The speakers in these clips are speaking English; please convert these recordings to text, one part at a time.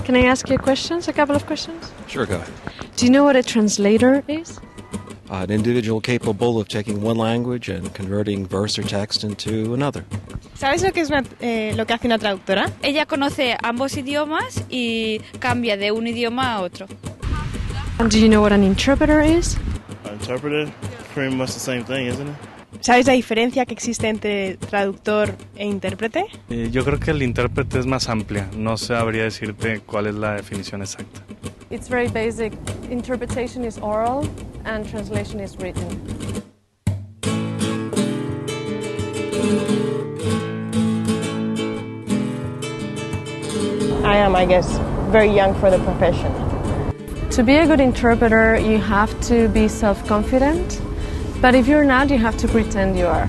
Can I ask you a couple of questions? Sure, go ahead. Do you know what a translator is? An individual capable of taking one language and converting verse or text into another. ¿Sabes lo que es lo que hace una traductora? Ella conoce ambos idiomas y cambia de un idioma a otro. And do you know what an interpreter is? An interpreter? Pretty much the same thing, isn't it? ¿Sabes la diferencia que existe entre traductor e intérprete? Yo creo que el intérprete es más amplia. No sabría decirte cuál es la definición exacta. It's very basic. Interpretation is oral and translation is written. I am, I guess, very young for the profession. To be a good interpreter, you have to be self-confident, but if you're not, you have to pretend you are.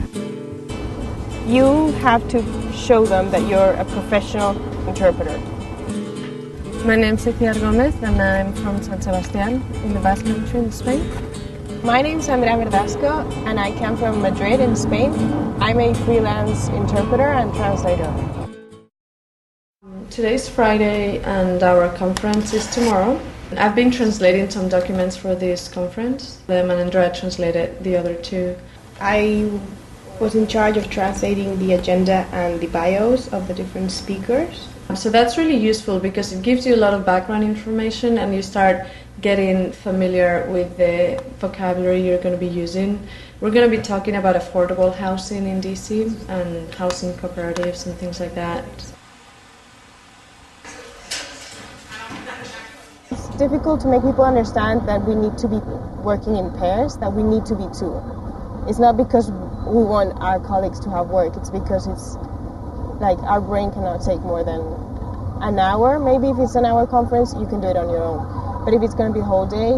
You have to show them that you're a professional interpreter. My name's Iciar Gomez and I'm from San Sebastián in the Basque Country in Spain. My name's Andrea Verdasco and I come from Madrid in Spain. I'm a freelance interpreter and translator. Today's Friday and our conference is tomorrow. I've been translating some documents for this conference. Them and Andrea translated the other two. I was in charge of translating the agenda and the bios of the different speakers. So that's really useful because it gives you a lot of background information and you start getting familiar with the vocabulary you're going to be using. We're going to be talking about affordable housing in DC and housing cooperatives and things like that. It's difficult to make people understand that we need to be working in pairs, that we need to be two. It's not because we want our colleagues to have work, it's because it's like our brain cannot take more than an hour. Maybe if it's an hour conference, you can do it on your own. But if it's going to be a whole day,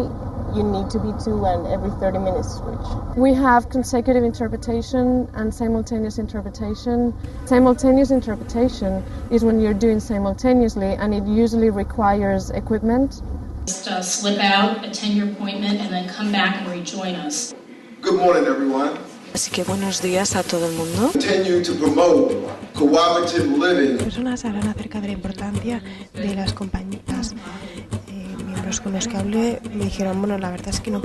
you need to be two and every 30 minutes switch. We have consecutive interpretation and simultaneous interpretation. Simultaneous interpretation is when you're doing simultaneously and it usually requires equipment. Just slip out, attend your appointment, and then come back and rejoin us. Good morning, everyone. Así que buenos días a todo el mundo. Continue to promote cooperative living. Las personas hablan acerca de la importancia de las compañías. Miembros con los que hablé me dijeron, bueno, la verdad es que no.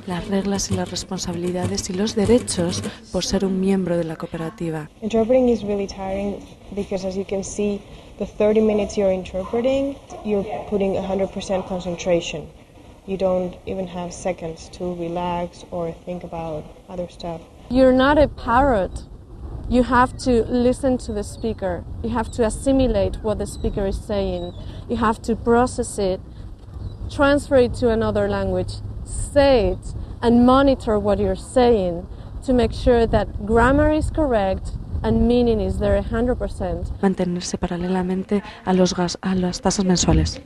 Las reglas y las responsabilidades y los derechos por ser un miembro de la cooperativa. Interpreting is really tiring because, as you can see, the 30 minutes you're interpreting, you're putting 100% concentration. You don't even have seconds to relax or think about other stuff. You're not a parrot. You have to listen to the speaker. You have to assimilate what the speaker is saying. You have to process it, transfer it to another language, say it, and monitor what you're saying to make sure that grammar is correct and meaning is there 100%. Mantenerse paralelamente a las tasas mensuales.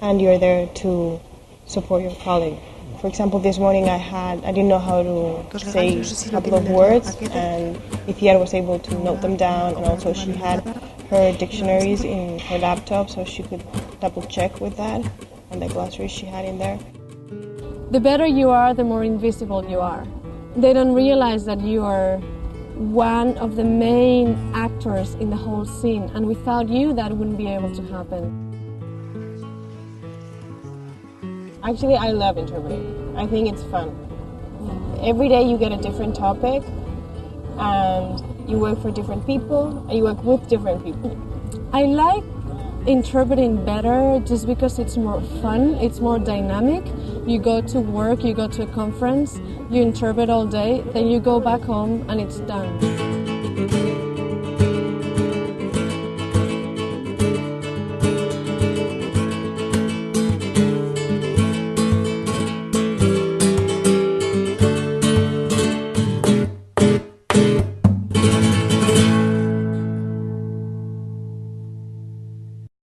And you're there to support your colleague. For example, this morning I didn't know how to say a couple of words, and Iciar was able to note them down, and also she had her dictionaries in her laptop so she could double check with that, and the glossaries she had in there. The better you are, the more invisible you are. They don't realize that you are one of the main actors in the whole scene, and without you that wouldn't be able to happen. Actually, I love interpreting. I think it's fun. Every day you get a different topic and you work for different people and you work with different people. I like interpreting better just because it's more fun, it's more dynamic. You go to work, you go to a conference, you interpret all day, then you go back home and it's done.